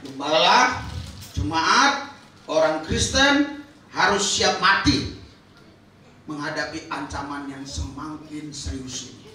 Gembala, jemaat, orang Kristen harus siap mati menghadapi ancaman yang semakin serius ini.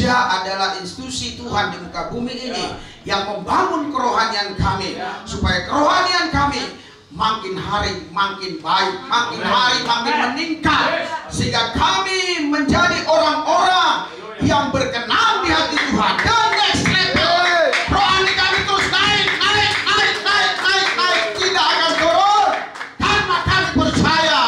gereja adalah institusi Tuhan di muka bumi ini yang membangun kerohanian kami, supaya kerohanian kami makin hari makin baik, makin hari makin meningkat, sehingga kami menjadi orang-orang yang berkenan di hati Tuhan. Dan next level, rohani kami terus naik, tidak akan turun, karena kami percaya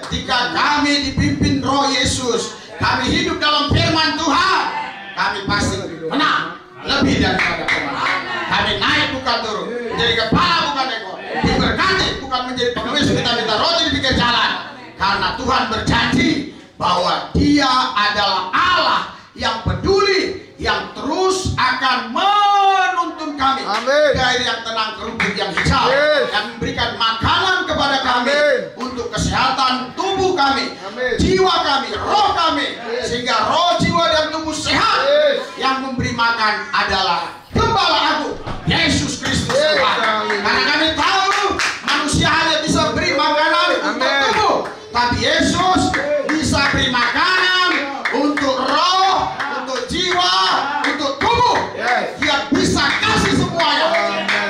ketika kami dipimpin Roh Yesus, kami hidup dalam firman Tuhan, kami pasti menang lebih daripada pemenang. Kami naik bukan turun, menjadi kepala bukan ekor, diberkati bukan menjadi pengemis, kita minta roti di pinggir jalan, karena Tuhan berjanji bahwa Dia adalah Allah yang peduli, yang terus akan menuntun kami dari air yang tenang ke rumput yang hijau, dan memberikan makanan kepada kami untuk kesehatan tubuh kami, jiwa kami, roh kami, sehingga roh, jiwa, dan tubuh sehat. Yang memberi makan adalah Gembala Agung Yesus Kristus Tuhan. Karena kami tahu manusia hanya bisa beri makanan untuk tubuh, tapi Yesus bisa beri makanan untuk roh, untuk jiwa, untuk tubuh. Dia bisa kasih semuanya.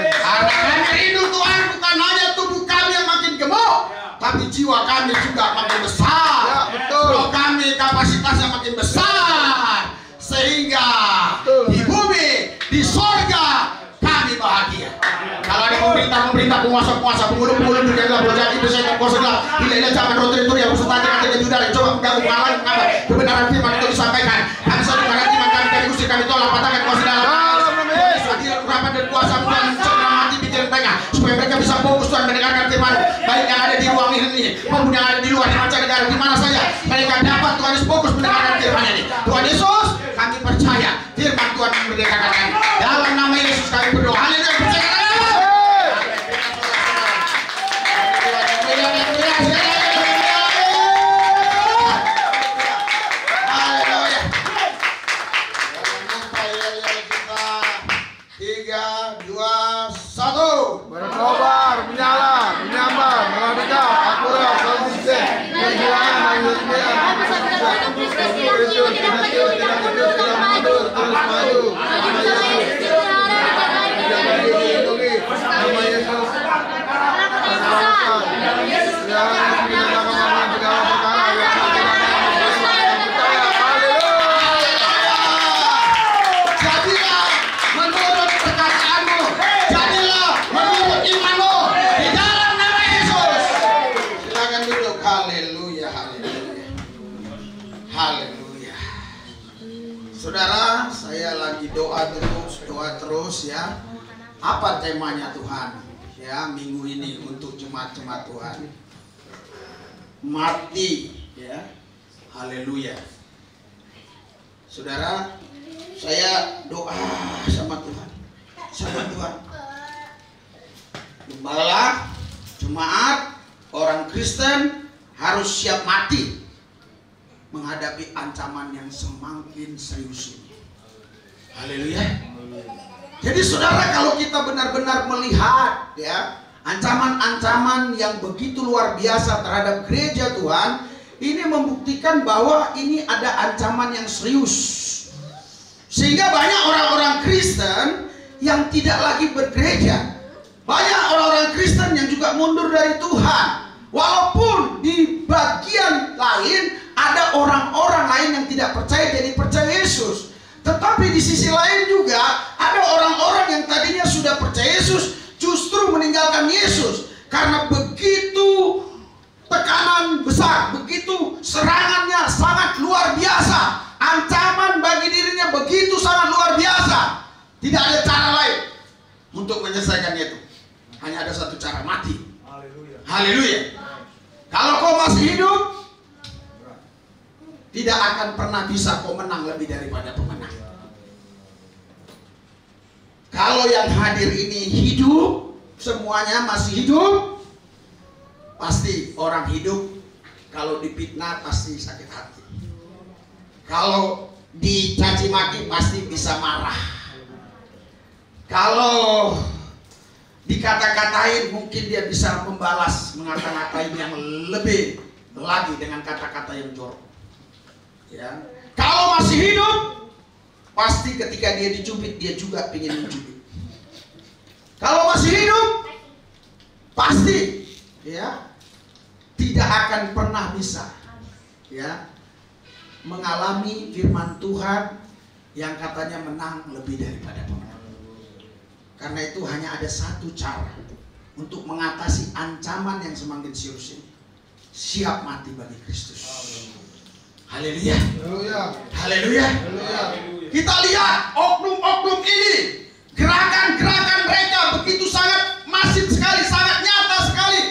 Karena kami rindu Tuhan, bukan hanya tubuh kami yang makin gemuk, tapi jiwa kami juga makin besar. Roh kami kapasitasnya makin besar, sehingga di bumi, di sorga kami bahagia. Kalau ada pemerintah, penguasa, pengulung, juga berjadi bersama kuasa gelap. Bila zaman rotor yang berserta dengan juga coba menggabung malam kebenaran firman itu disampaikan. Kami satu nanti kami dari usir, kami tolak patahkan kuasa dalam hadirat rapat dan kuasa Tuhan segera mati pikiran tengah, supaya mereka bisa fokus Tuhan mendengarkan firman, baik yang ada di ruang ini maupun yang ada di luar, di mancanegara, di mana saja mereka dapat Tuhan Yesus fokus mendengarkan firman ini. Tuhan Yesus, kami percaya firman Tuhan memerdekakan kami. Dalam nama Yesus kami berdoa. Haleluya, percaya. Berkobar, menyala, menyambar, melambaikan, akurat, konsisten, perjuangan, menyusun, tidak mundur, terus maju. Nama Yesus, Saudara, saya lagi doa terus ya. Apa temanya Tuhan? Ya, minggu ini untuk jemaat-jemaat Tuhan. Mati, ya. Haleluya. Saudara, saya doa sama Tuhan. Gembala, jemaat, orang Kristen harus siap mati menghadapi ancaman yang semakin serius ini. Haleluya. Jadi saudara, kalau kita benar-benar melihat ya ancaman-ancaman yang begitu luar biasa terhadap gereja Tuhan, ini membuktikan bahwa ini ada ancaman yang serius. Sehingga banyak orang-orang Kristen yang tidak lagi bergereja. Banyak orang-orang Kristen yang juga mundur dari Tuhan. Walaupun di bagian lain ada orang-orang lain yang tidak percaya jadi percaya Yesus. Tetapi di sisi lain juga ada orang-orang yang tadinya sudah percaya Yesus justru meninggalkan Yesus. Karena begitu tekanan besar, begitu serangannya sangat luar biasa, ancaman bagi dirinya begitu sangat luar biasa. Tidak ada cara lain untuk menyelesaikan itu. Hanya ada satu cara, mati. Haleluya. Kalau kau masih hidup, tidak akan pernah bisa kau menang lebih daripada pemenang. Kalau yang hadir ini hidup, semuanya masih hidup, pasti orang hidup kalau difitnah pasti sakit hati. Kalau dicaci maki pasti bisa marah. Kalau dikata-katain mungkin dia bisa membalas, mengata-ngatain yang lebih lagi dengan kata-kata yang jorok. Ya. Kalau masih hidup, pasti ketika dia dicubit, dia juga ingin mencubit. Kalau masih hidup, pasti ya tidak akan pernah bisa ya mengalami firman Tuhan yang katanya menang lebih daripada pemenang. Karena itu hanya ada satu cara untuk mengatasi ancaman yang semakin serius ini. Siap mati bagi Kristus. Haleluya. Haleluya. Kita lihat oknum-oknum ini, gerakan-gerakan mereka begitu sangat masif sekali, sangat nyata sekali.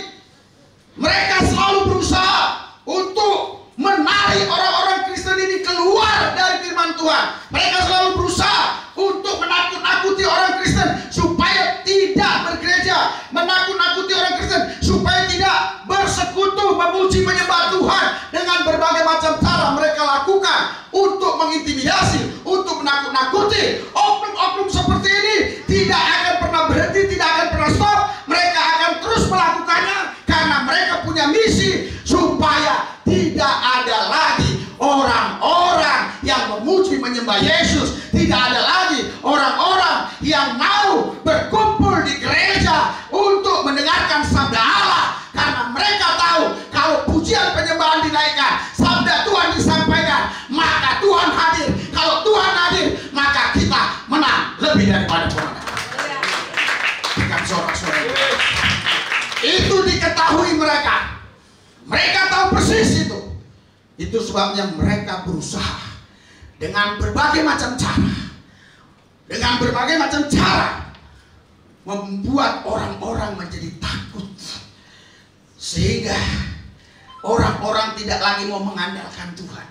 Mereka selalu berusaha untuk menarik orang-orang Kristen ini keluar dari firman Tuhan. Mereka selalu berusaha untuk menakut-nakuti orang Kristen supaya tidak bergereja, menakut-nakuti orang Kristen supaya tidak bersekutu memuji menyembah Tuhan. Dengan berbagai macam cara mereka lakukan untuk mengintimidasi, untuk menakut-nakuti. Oknum-oknum seperti ini tidak akan pernah berhenti, tidak akan pernah stop. Mereka akan terus melakukannya karena mereka punya misi supaya tidak ada lagi orang-orang yang memuji menyembah Yesus. Tidak ada lagi orang-orang yang mau berkumpul di gereja untuk mendengarkan sabda Allah. Karena mereka tahu kalau pujian penyembahan dinaikkan, sabda Tuhan disampaikan, maka Tuhan hadir. Kalau Tuhan hadir, maka kita menang lebih daripada pemenang. Bukan sorak-sorak. Itu diketahui mereka. Mereka tahu persis itu. Itu sebabnya mereka berusaha dengan berbagai macam cara. Dengan berbagai macam cara membuat orang-orang menjadi takut. Sehingga orang-orang tidak lagi mau mengandalkan Tuhan,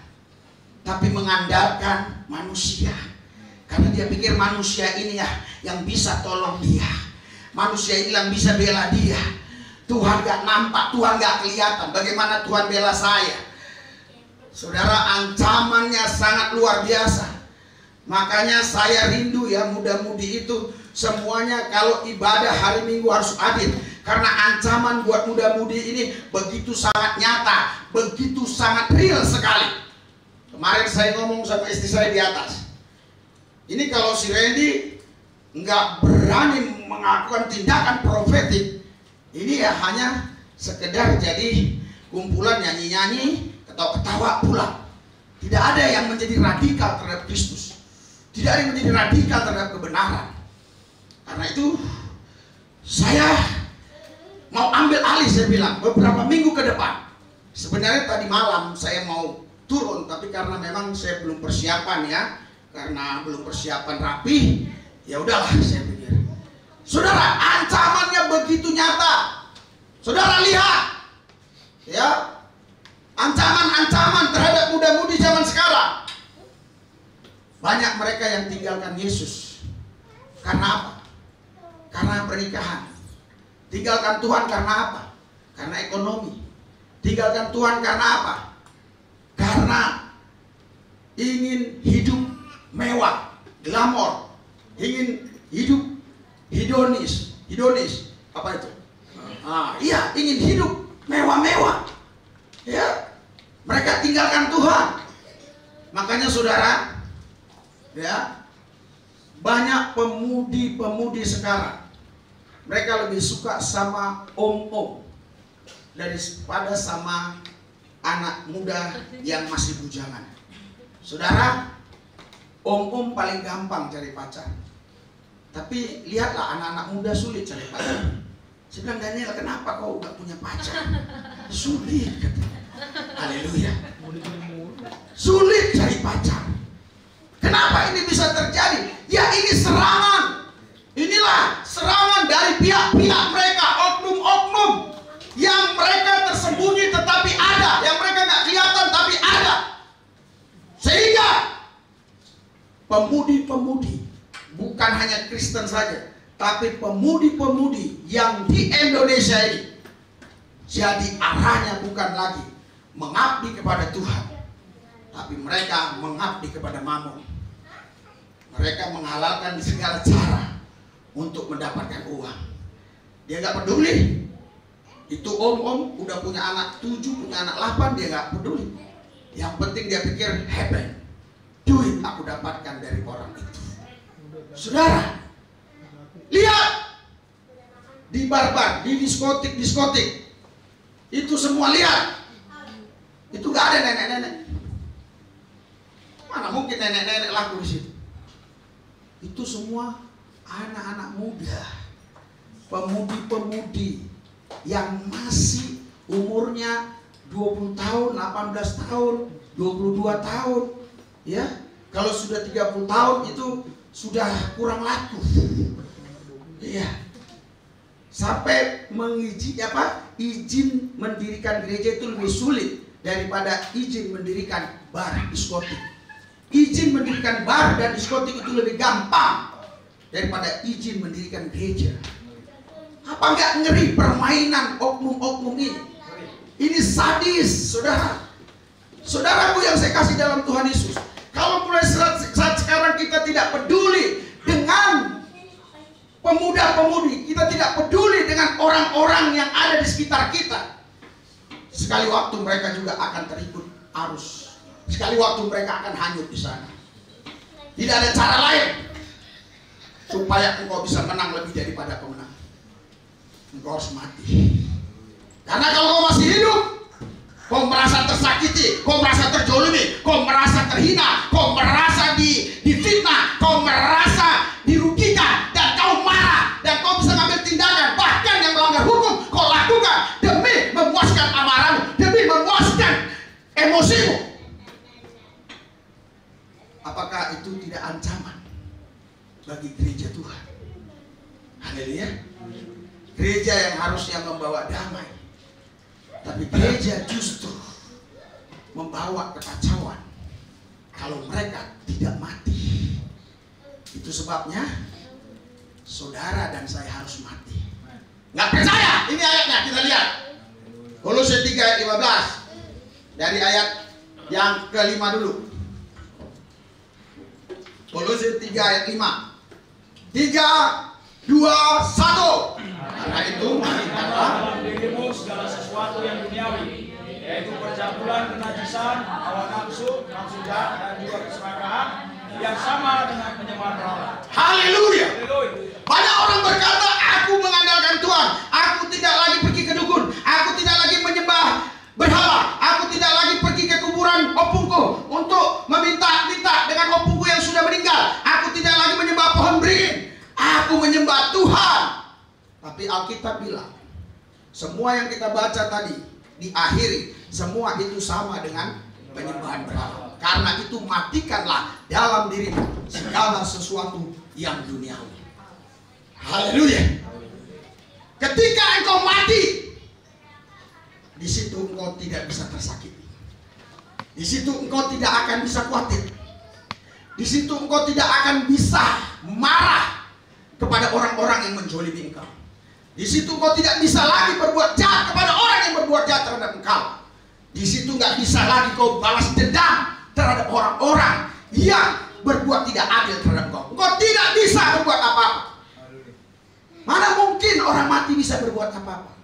tapi mengandalkan manusia. Karena dia pikir manusia ini ya yang bisa tolong dia. Manusia ini yang bisa bela dia. Tuhan gak nampak, Tuhan gak kelihatan. Bagaimana Tuhan bela saya? Saudara, ancamannya sangat luar biasa. Makanya saya rindu ya muda-mudi itu semuanya kalau ibadah hari Minggu harus hadir. Karena ancaman buat muda-mudi ini begitu sangat nyata, begitu sangat real sekali. Kemarin saya ngomong sama istri saya di atas. Ini kalau si Randy nggak berani mengakukan tindakan profetik, ini ya hanya sekedar jadi kumpulan nyanyi-nyanyi, ketawa-ketawa pulang. Tidak ada yang menjadi radikal terhadap Kristus. Tidak ada yang menjadi radikal terhadap kebenaran. Karena itu saya mau ambil alih, saya bilang beberapa minggu ke depan. Sebenarnya tadi malam saya mau turun, tapi karena memang saya belum persiapan ya, karena belum persiapan rapi, ya udahlah saya pikir. Saudara, ancamannya begitu nyata. Saudara lihat, ya, ancaman-ancaman terhadap muda-mudi zaman sekarang. Banyak mereka yang tinggalkan Yesus. Karena apa? Karena pernikahan. Tinggalkan Tuhan karena apa? Karena ekonomi. Tinggalkan Tuhan karena apa? Karena ingin hidup mewah, glamor, ingin hidup hedonis. Apa itu? Iya, ingin hidup mewah-mewah. Ya, mereka tinggalkan Tuhan. Makanya saudara, ya, banyak pemudi-pemudi sekarang mereka lebih suka sama om-om daripada sama anak muda yang masih bujangan. Saudara, om-om paling gampang cari pacar. Tapi lihatlah anak-anak muda sulit cari pacar. Saya bilang, Daniel, kenapa kau gak punya pacar? Sulit katanya. Haleluya. Sulit cari pacar. Kenapa ini bisa terjadi? Ya ini serangan. Inilah serangan dari pihak-pihak mereka, oknum-oknum yang mereka tersembunyi tetapi ada, yang mereka gak kelihatan tapi ada. Sehingga pemudi-pemudi, bukan hanya Kristen saja, tapi pemudi-pemudi yang di Indonesia ini, jadi arahnya bukan lagi mengabdi kepada Tuhan, tapi mereka mengabdi kepada Mammon. Mereka menghalalkan di segala cara untuk mendapatkan uang. Dia gak peduli. Itu om-om udah punya anak 7, punya anak 8, dia gak peduli. Yang penting dia pikir heaven. duit aku dapatkan dari orang itu. Saudara, lihat di bar-bar, di diskotik, itu semua lihat. Itu gak ada nenek-nenek. Mana mungkin nenek-nenek laku di situ? Itu semua anak-anak muda, pemudi-pemudi yang masih umurnya 20 tahun, 18 tahun, 22 tahun. Ya, kalau sudah 30 tahun itu sudah kurang laku. Iya. Sampai izin mendirikan gereja itu lebih sulit daripada izin mendirikan bar diskotik. Izin mendirikan bar dan diskotik itu lebih gampang daripada izin mendirikan gereja. Apa enggak ngeri permainan oknum-oknum ini? Ini sadis, saudara. Saudaraku yang saya kasih dalam Tuhan Yesus, kalau mulai saat sekarang kita tidak peduli dengan pemuda-pemudi, kita tidak peduli dengan orang-orang yang ada di sekitar kita, sekali waktu mereka juga akan terikut arus. Sekali waktu mereka akan hanyut di sana. Tidak ada cara lain supaya engkau bisa menang lebih daripada pemenang. Engkau harus mati. Karena kalau kau masih hidup, kau merasa tersakiti, kau merasa terjolimi, kau merasa terhina, kau merasa difitnah, kau merasa dirugikan, dan kau marah, dan kau bisa ngambil tindakan, bahkan yang melanggar hukum kau lakukan demi memuaskan amarahmu, demi memuaskan emosimu. Apakah itu tidak ancaman bagi gereja Tuhan? Haleluya. Gereja yang harusnya membawa damai, tapi gereja justru membawa kekacauan kalau mereka tidak mati. Itu sebabnya saudara dan saya harus mati. Nggak percaya? Ini ayatnya, kita lihat. Kolose 3 ayat 15. Dari ayat yang ke-5 dulu. Kolose 3 ayat 5. 3, 2, 1. Karena itu dalam dirimu segala sesuatu yang duniawi, yaitu percabulan, kenajisan, hawa nafsu, nafsu jahat, dan juga keserakahan yang sama dengan penyembahan berhala. Haleluya. Banyak orang berkata, aku mengandalkan Tuhan, aku tidak lagi pergi ke dukun, aku tidak lagi menyembah berhala, aku tidak lagi pergi ke kuburan opungku untuk meminta-minta dengan opungku yang sudah meninggal, aku tidak lagi menyembah pohon beringin, aku menyembah Tuhan. Tapi Alkitab bilang, semua yang kita baca tadi diakhiri, semua itu sama dengan penyembahan berhala. Karena itu matikanlah dalam dirimu segala sesuatu yang duniawi. Haleluya. Ketika engkau mati, di situ engkau tidak bisa tersakiti. Di situ engkau tidak akan bisa khawatir. Di situ engkau tidak akan bisa marah kepada orang-orang yang menjolimi engkau. Di situ engkau tidak bisa lagi berbuat jahat kepada orang yang berbuat jahat terhadap engkau. Di situ nggak bisa lagi kau balas dendam terhadap orang-orang yang berbuat tidak adil terhadap engkau. Engkau tidak bisa berbuat apa-apa. Mana mungkin orang mati bisa berbuat apa-apa?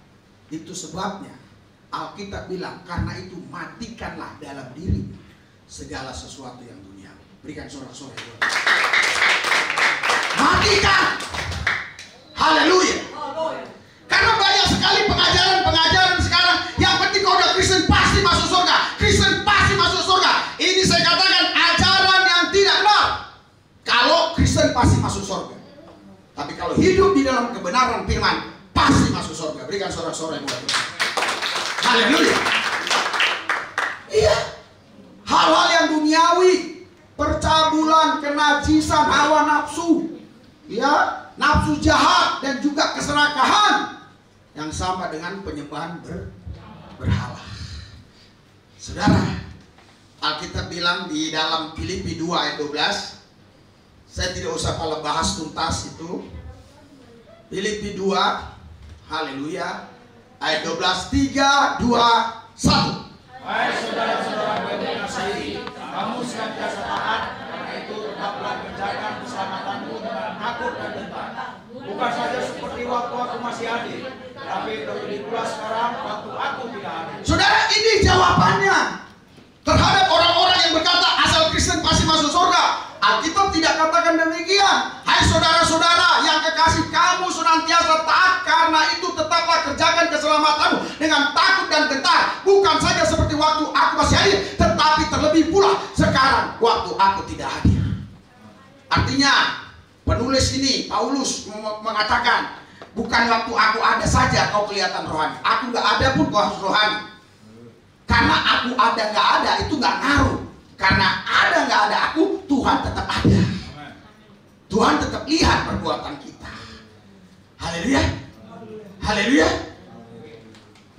Itu sebabnya Alkitab bilang, karena itu matikanlah dalam diri segala sesuatu yang duniawi. Berikan sorak-sorai. Matikan. Haleluya. Karena banyak sekali pengajaran-pengajaran sekarang yang penting kau udah Kristen pasti masuk surga. Kristen pasti masuk surga. Ini saya katakan ajaran yang tidak benar. Kalau Kristen pasti masuk surga. Tapi kalau hidup di dalam kebenaran firman pasti masuk surga. Berikan sorak-sorai buat Tuhan. Haleluya. Iya. Hal-hal yang duniawi, percabulan, kenajisan, hawa nafsu, ya, nafsu jahat dan juga keserakahan yang sama dengan penyembahan berhala. Saudara, Alkitab bilang di dalam Filipi 2 ayat 12. Saya tidak usah kalau bahas tuntas itu. Filipi 2, haleluya, ayat 12, 3, 2, 1. Hai saudara-saudara yang mengasihi, kamu senantiasa taat, karena itu tetaplah kerjakan keselamatanmu dengan takut dan gentar. Bukan saja seperti waktu aku masih hadir, tapi terlebih pula sekarang waktu aku tidak hadir. Saudara, ini jawabannya terhadap orang-orang yang berkata asal Kristen pasti masuk surga. Alkitab tidak katakan demikian. Hai saudara-saudara yang kekasih, kamu senantiasa taat, karena itu tetaplah kerjakan keselamatanmu dengan takut dan gentar, bukan saja seperti waktu aku masih hadir, tetapi terlebih pula sekarang waktu aku tidak hadir. Artinya penulis ini, Paulus, mengatakan bukan waktu aku ada saja kau kelihatan rohani. Aku nggak ada pun kau harus rohani. Karena aku ada nggak ada itu nggak ngaruh. Karena ada nggak ada aku, Tuhan tetap ada. Tuhan tetap lihat perbuatan kita. Haleluya, haleluya.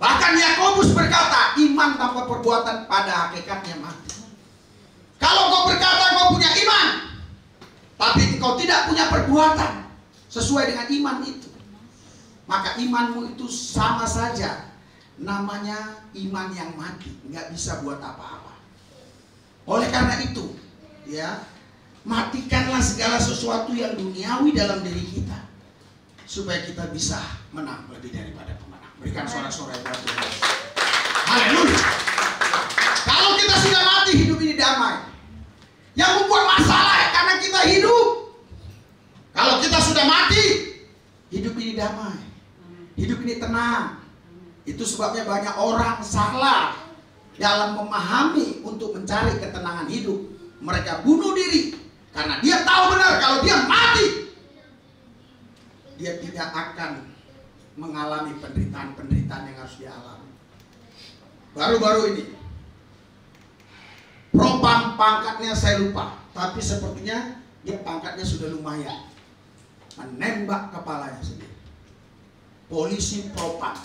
Bahkan Yakobus berkata, iman tanpa perbuatan pada hakikatnya mati. Kalau kau berkata kau punya iman, tapi engkau tidak punya perbuatan sesuai dengan iman itu, maka imanmu itu sama saja, namanya iman yang mati, nggak bisa buat apa-apa. Oleh karena itu, ya, matikanlah segala sesuatu yang duniawi dalam diri kita, supaya kita bisa menang lebih daripada pemenang. Berikan sorak-sorai buat Tuhan. Haleluya. Kalau kita sudah mati, hidup ini damai. Yang membuat masalah ya karena kita hidup. Kalau kita sudah mati, hidup ini damai. Hidup ini tenang. Itu sebabnya banyak orang salah dalam memahami untuk mencari ketenangan hidup. Mereka bunuh diri karena dia tahu benar kalau dia mati, dia tidak akan mengalami penderitaan-penderitaan yang harus dia alami. Baru-baru ini propam, pangkatnya saya lupa, tapi sepertinya dia pangkatnya sudah lumayan, menembak kepalanya sendiri. Polisi propam.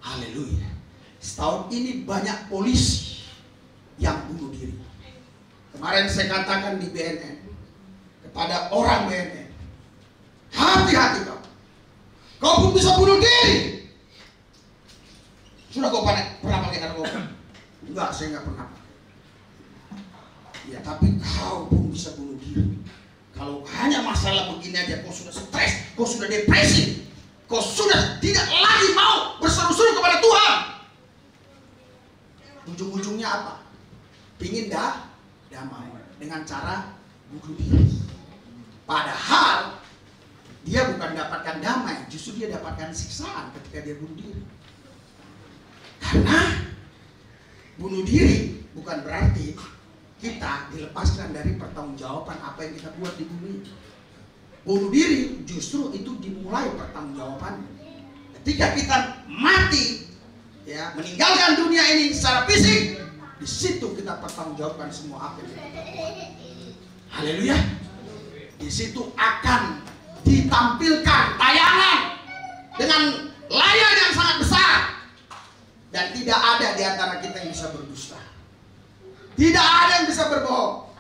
Haleluya. Setahun ini banyak polisi yang bunuh diri. Kemarin saya katakan di BNN kepada orang BNN, hati-hati kau. Kau pun bisa bunuh diri. Sudah kau pernah pakai narkoba? Enggak, saya enggak pernah. Ya, tapi kau pun bisa bunuh diri. Kalau hanya masalah begini aja kau sudah stres, kau sudah depresi, kau sudah tidak lagi mau berseru-seru kepada Tuhan. Ujung-ujungnya apa? Pingin damai dengan cara bunuh diri. Padahal dia bukan dapatkan damai, justru dia dapatkan siksaan ketika dia bunuh diri. Karena bunuh diri bukan berarti kita dilepaskan dari pertanggungjawaban apa yang kita buat di bumi. Bunuh diri justru itu dimulai pertanggungjawabannya. Ketika kita mati, ya, meninggalkan dunia ini secara fisik, di situ kita pertanggungjawabkan semua apa yang kita buat. Haleluya. Di situ akan ditampilkan tayangan dengan layar yang sangat besar, dan tidak ada di antara kita yang bisa berdusta. Tidak ada yang bisa berbohong.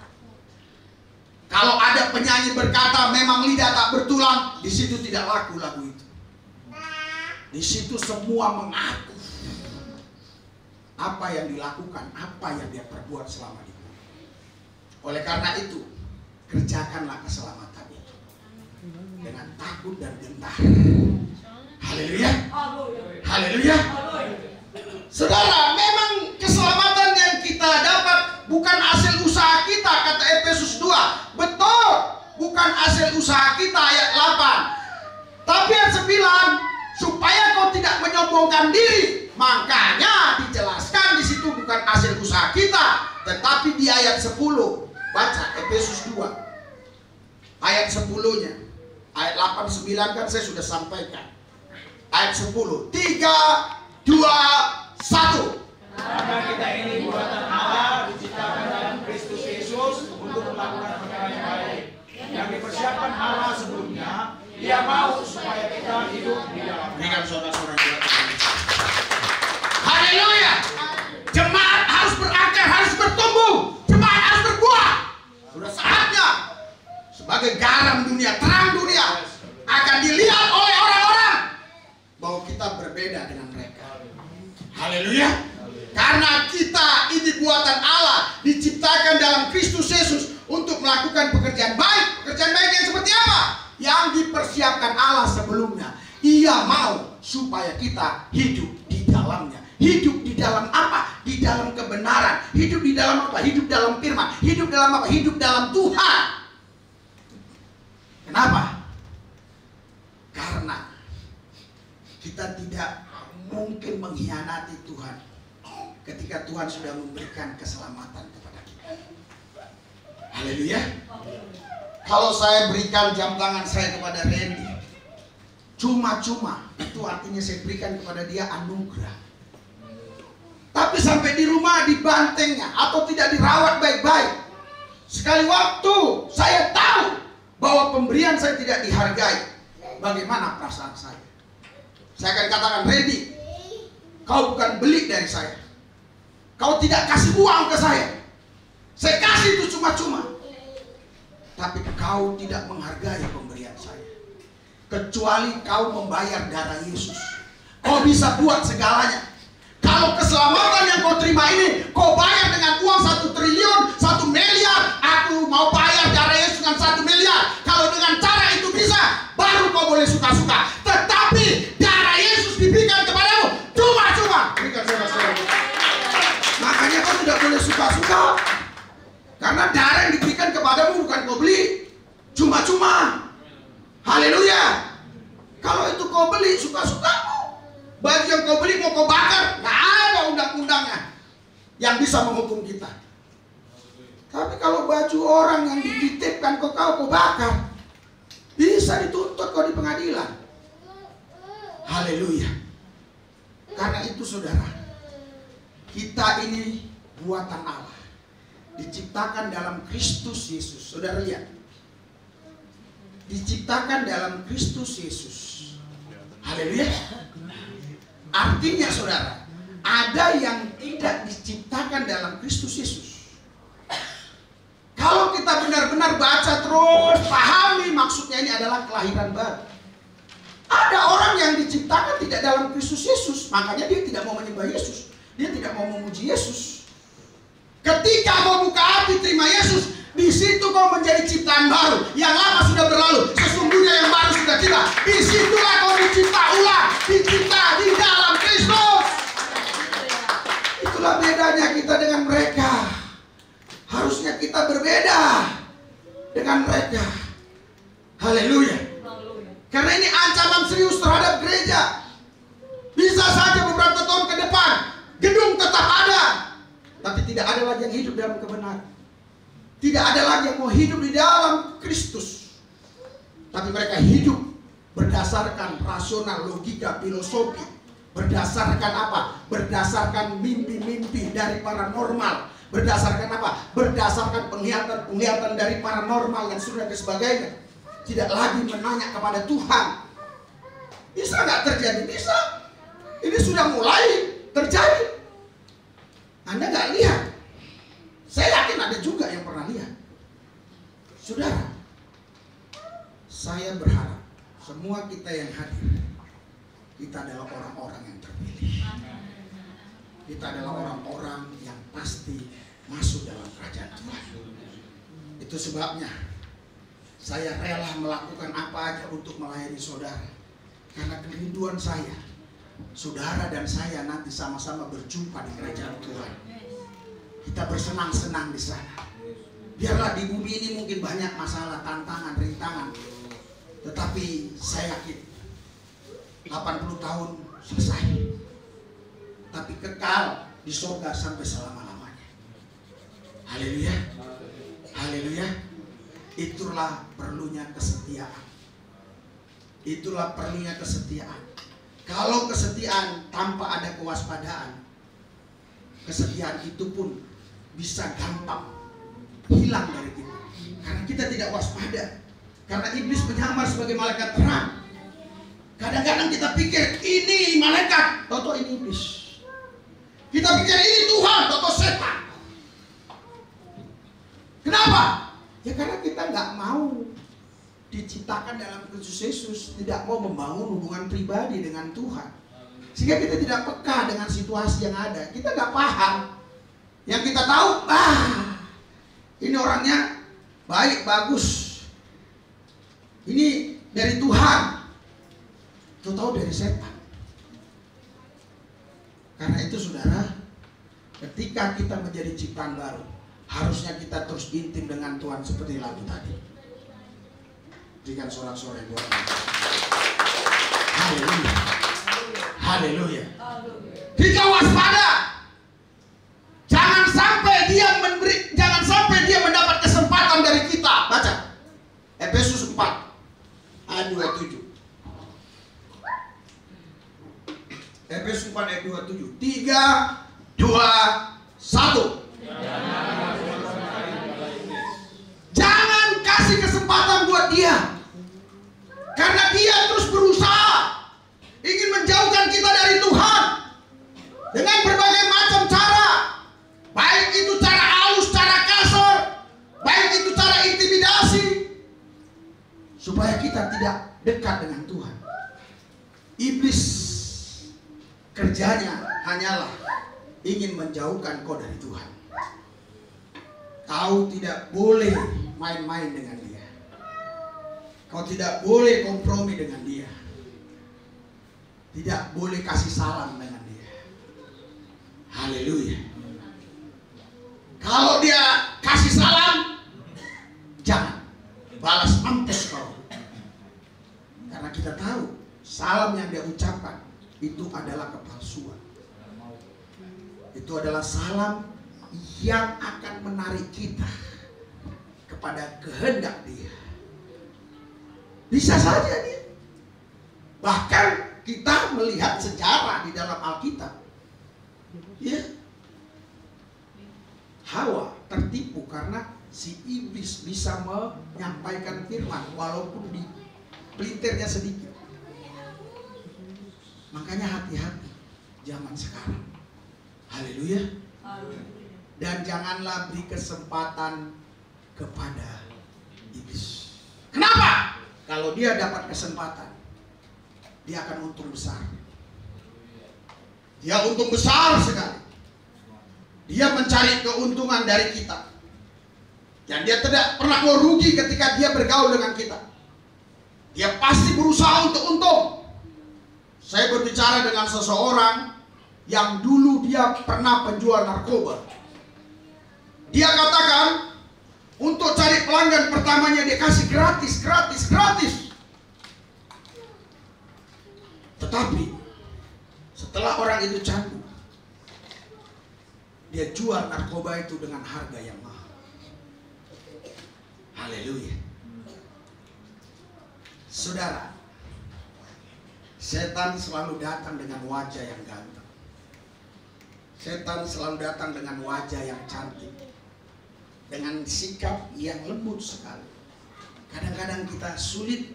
Kalau ada penyanyi berkata memang lidah tak bertulang, di situ tidak laku lagu itu. Di situ semua mengaku apa yang dilakukan, apa yang dia perbuat selama itu. Oleh karena itu, kerjakanlah keselamatan itu dengan takut dan gentar. Haleluya, haleluya. Saudara, memang keselamatan yang kita dapat bukan hasil usaha kita, kata Efesus 2. Betul, bukan hasil usaha kita, ayat 8. Tapi ayat 9, supaya kau tidak menyombongkan diri. Makanya dijelaskan di situ bukan hasil usaha kita, tetapi di ayat 10. Baca Efesus 2 ayat 10-nya. Ayat 8, 9 kan saya sudah sampaikan. Ayat 10, 3, 2, 1. Karena kita ini buatan Allah, diciptakan dalam Kristus Yesus untuk melakukan perkara yang baik, yang dipersiapkan Allah sebelumnya. Dia mau supaya kita hidup di dalam. Berikan saudara-saudara buat Tuhan. Haleluya. Jemaat harus berakar, harus bertumbuh. Jemaat harus berbuah. Sudah saatnya sebagai garam dunia, terang dunia, akan dilihat oleh orang-orang bahwa kita berbeda dengan mereka. Haleluya. Karena kita ini buatan Allah, diciptakan dalam Kristus Yesus untuk melakukan pekerjaan baik. Pekerjaan baik yang seperti apa? Yang dipersiapkan Allah sebelumnya. Ia mau supaya kita hidup di dalamnya. Hidup di dalam apa? di dalam kebenaran. Hidup di dalam apa? Hidup dalam firman. Hidup dalam apa? Hidup dalam Tuhan. Kenapa? Karena kita tidak mungkin mengkhianati Tuhan ketika Tuhan sudah memberikan keselamatan kepada kita. Haleluya. Kalau saya berikan jam tangan saya kepada Randy cuma-cuma, itu artinya saya berikan kepada dia anugerah. Tapi sampai di rumah dibantengnya atau tidak dirawat baik-baik, sekali waktu saya tahu bahwa pemberian saya tidak dihargai, bagaimana perasaan saya? Saya akan katakan, Randy, kau bukan beli dari saya. Kau tidak kasih uang ke saya. Saya kasih itu cuma-cuma. Tapi kau tidak menghargai pemberian saya. Kecuali kau membayar darah Yesus. Kau bisa buat segalanya. Kalau keselamatan yang kau terima ini kau bayar dengan uang 1 triliun, 1 miliar, aku mau bayar darah Yesus dengan 1 miliar. Kalau dengan cara itu bisa, baru kau boleh suka-suka. Tetapi darah Yesus diberikan kepadamu cuma-cuma. Berikan saudara-saudara. Makanya kau tidak boleh suka-suka. Karena darah yang diberikan kepadamu bukan kau beli cuma-cuma. Haleluya. Kalau itu kau beli suka-sukamu. Baju yang kau beli mau kau bakar, nggak ada undang-undangnya yang bisa menghukum kita. Tapi kalau baju orang yang dititipkan kau bakar, bisa dituntut kau di pengadilan. Haleluya. Karena itu saudara, kita ini buatan Allah, diciptakan dalam Kristus Yesus. Saudara lihat, diciptakan dalam Kristus Yesus. Haleluya. Artinya saudara, ada yang tidak diciptakan dalam Kristus Yesus. Kalau kita benar-benar baca terus, pahami maksudnya ini adalah kelahiran baru. Ada orang yang diciptakan tidak dalam Kristus Yesus, makanya dia tidak mau menyembah Yesus, dia tidak mau memuji Yesus. Ketika kau buka hati terima Yesus, di situ kau menjadi ciptaan baru. Yang lama sudah berlalu, sesungguhnya yang baru sudah tiba. Disitulah kau dicipta ulang, dicipta di dalam Kristus. Itulah bedanya kita dengan mereka. Harusnya kita berbeda dengan mereka. Haleluya. Karena ini ancaman serius terhadap gereja. Bisa saja beberapa tahun ke depan gedung tetap ada, tapi tidak ada lagi yang hidup dalam kebenaran. Tidak ada lagi yang mau hidup di dalam Kristus. Tapi mereka hidup berdasarkan rasional, logika, filosofi. Berdasarkan apa? Berdasarkan mimpi-mimpi dari paranormal. Berdasarkan apa? Berdasarkan penglihatan-penglihatan dari paranormal dan sebagainya. Tidak lagi menanya kepada Tuhan. Bisa nggak terjadi? Bisa. Ini sudah mulai terjadi. Anda nggak lihat. Saya yakin ada juga yang pernah lihat. Saudara, saya berharap semua kita yang hadir, kita adalah orang-orang yang terpilih. Kita adalah orang-orang yang pasti masuk dalam kerajaan Tuhan. Itu sebabnya saya rela melakukan apa aja untuk melayani saudara. Karena kerinduan saya, saudara dan saya nanti sama-sama berjumpa di kerajaan Tuhan. Kita bersenang-senang di sana. Biarlah di bumi ini mungkin banyak masalah, tantangan, rintangan. Tetapi saya yakin 80 tahun selesai. Tapi kekal di surga sampai selama-lamanya. Haleluya. Haleluya. Itulah perlunya kesetiaan. Itulah perlunya kesetiaan. Kalau kesetiaan tanpa ada kewaspadaan, kesetiaan itu pun bisa gampang hilang dari kita. Karena kita tidak waspada. Karena iblis menyamar sebagai malaikat terang. Kadang-kadang kita pikir ini malaikat, toto ini iblis. Kita pikir ini Tuhan, toto setan. Kenapa? Ya karena kita nggak mau diciptakan dalam Kristus Yesus, tidak mau membangun hubungan pribadi dengan Tuhan. Sehingga kita tidak peka dengan situasi yang ada. Kita nggak paham. Yang kita tahu, ini orangnya baik, bagus. Ini dari Tuhan. Itu tahu dari setan. Karena itu saudara, Ketika kita menjadi ciptaan baru, harusnya kita terus intim dengan Tuhan seperti lagu tadi. Berikan sorak-sorai buat Tuhan. Haleluya. Haleluya. Kita waspada. Jangan sampai dia mendapat kesempatan dari kita. Baca Efesus 4 ayat 27. Efesus 4 ayat 27. 3, 2, 1. Jangan kasih kesempatan buat dia, karena dia terus berusaha ingin menjauhkan kita dari Tuhan dengan berbagai macam cara. Baik itu cara halus, cara kasar, baik itu cara intimidasi, supaya kita tidak dekat dengan Tuhan. Iblis kerjanya hanyalah ingin menjauhkan kau dari Tuhan. Kau tidak boleh main-main dengan dia. Kau tidak boleh kompromi dengan dia. Tidak boleh kasih salam dengan dia. Haleluya. Kalau dia kasih salam, jangan balas mampus kau. Karena kita tahu salam yang dia ucapkan itu adalah kepalsuan. Itu adalah salam yang akan menarik kita kepada kehendak dia. Bisa saja dia. Bahkan kita melihat sejarah di dalam Alkitab, ya, Hawa tertipu karena si iblis bisa menyampaikan firman walaupun di pelintirnya sedikit. Makanya hati-hati zaman sekarang. Haleluya. Dan janganlah beri kesempatan kepada iblis. Kenapa? Kalau dia dapat kesempatan, dia akan untung besar. Dia untung besar sekali. Dia mencari keuntungan dari kita. Dan dia tidak pernah mau rugi ketika dia bergaul dengan kita. Dia pasti berusaha untuk untung. Saya berbicara dengan seseorang yang dulu dia pernah penjual narkoba. Dia katakan untuk cari pelanggan pertamanya dia kasih gratis. Tetapi setelah orang itu candu, dia jual narkoba itu dengan harga yang mahal. Haleluya. Saudara, setan selalu datang dengan wajah yang ganteng. Setan selalu datang dengan wajah yang cantik, dengan sikap yang lembut sekali. Kadang-kadang kita sulit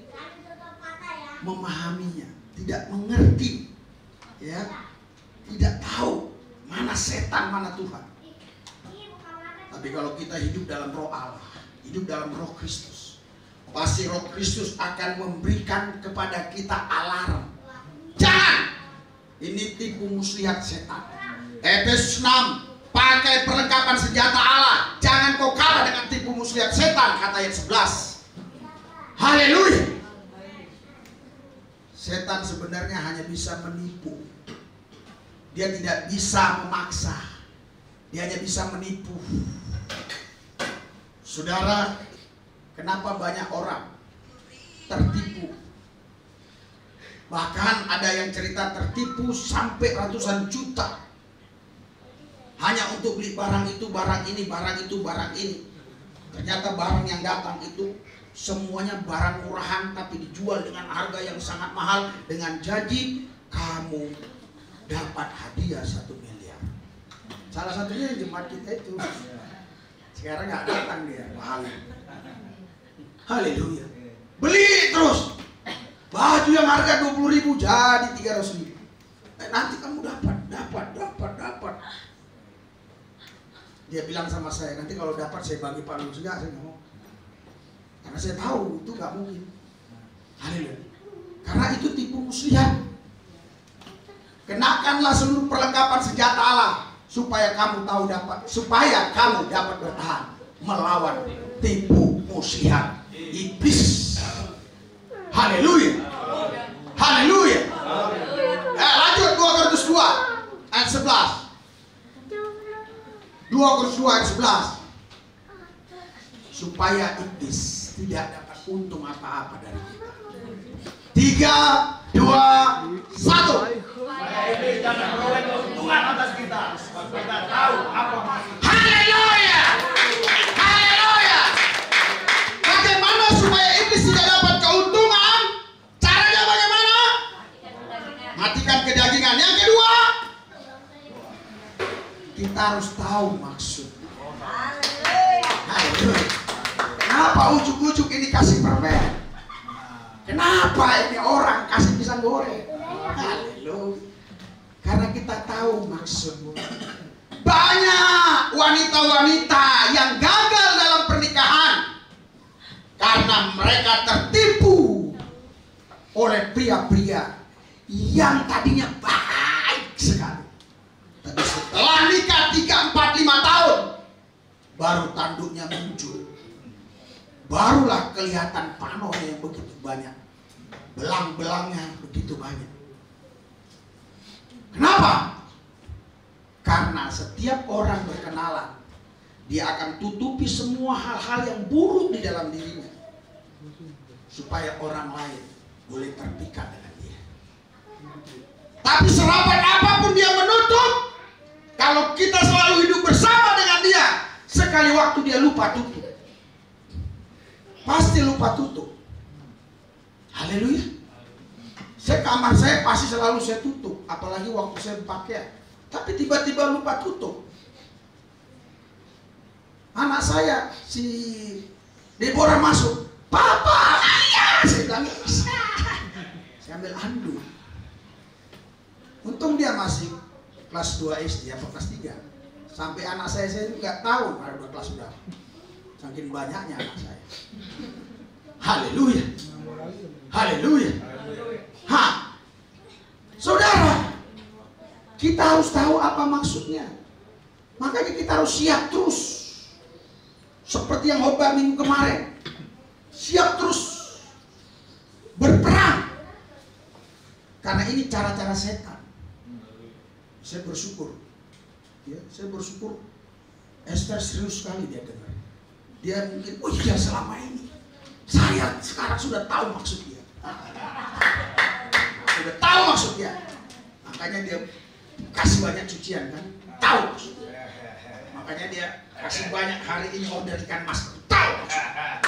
memahaminya, tidak mengerti, ya, tidak tahu mana setan, mana Tuhan. Tapi kalau kita hidup dalam roh Allah, hidup dalam roh Kristus, pasti roh Kristus akan memberikan kepada kita alarm. Jangan, ini tipu muslihat setan. Efesus 6, pakai perlengkapan senjata Allah. Jangan kau kalah dengan tipu muslihat setan, kata ayat 11. Haleluya. Setan sebenarnya hanya bisa menipu. Dia tidak bisa memaksa. Dia hanya bisa menipu. Saudara, kenapa banyak orang tertipu? Bahkan ada yang cerita tertipu sampai ratusan juta hanya untuk beli barang itu, barang ini, barang itu, barang ini. Ternyata barang yang datang itu semuanya barang murahan, tapi dijual dengan harga yang sangat mahal, dengan janji kamu dapat hadiah 1 miliar. Salah satunya jemaat kita itu. Sekarang nggak datang dia, mahal. Haleluya. Beli terus. Baju yang harga 20.000 jadi 300.000. Nanti kamu dapat. Dia bilang sama saya, nanti kalau dapat saya bagi Pak Lulus. Enggak, saya nggak mau. Karena saya tahu itu nggak mungkin. Haleluya. Karena itu tipu muslihat. Kenakanlah seluruh perlengkapan senjata Allah supaya kamu dapat bertahan melawan tipu muslihat iblis. Haleluya. Haleluya. Lanjut 2 Korintus 2 ayat 11. supaya iblis tidak dapat untung apa-apa dari kita. 3, 2, 1. Iblis jangan beroleh keuntungan atas kita. Sebab kita tahu apa maksud. Haleluya. Haleluya. Bagaimana supaya iblis tidak dapat keuntungan? Caranya bagaimana? Matikan kedagingan. Yang kedua, kita harus tahu maksud. Haleluya. Kenapa ujuk-ujuk ini kasih permen? Kenapa ini orang kasih pisang goreng? Haleluya. Karena kita tahu maksud. Banyak wanita-wanita yang gagal dalam pernikahan karena mereka tertipu oleh pria-pria yang tadinya baik sekali. Tapi setelah nikah 3, 4, 5 tahun baru tanduknya muncul. Barulah kelihatan panonya yang begitu banyak, belang-belangnya begitu banyak. Kenapa? Karena setiap orang berkenalan, dia akan tutupi semua hal-hal yang buruk di dalam dirinya, supaya orang lain boleh terpikat dengan dia. Tapi serapat apapun dia menutup, kalau kita selalu hidup bersama dengan dia, sekali waktu dia lupa tutup. Pasti lupa tutup. Haleluya. Kamar saya pasti selalu saya tutup, apalagi waktu saya pakaian. Tapi tiba-tiba lupa tutup. Anak saya si Deborah masuk, "Papa, ayah!" Saya bilang, saya ambil handuk. Untung dia masih kelas 2 SD atau kelas 3. Sampai anak saya juga tahu ada kelas berapa. Saking banyaknya anak saya. Haleluya. Haleluya. Saudara, kita harus tahu apa maksudnya. Makanya kita harus siap terus. Seperti yang khotbah minggu kemarin. Siap terus berperang. Karena ini cara-cara setan. Saya bersyukur. Ya, saya bersyukur Esther serius sekali dia dengar. Dia mungkin, oh iya selama ini saya sekarang sudah tahu maksudnya. Sudah tahu maksudnya. Makanya dia kasih banyak cucian kan. Tahu maksudnya. Makanya dia kasih banyak hari ini order ikan mas. Tahu maksudnya.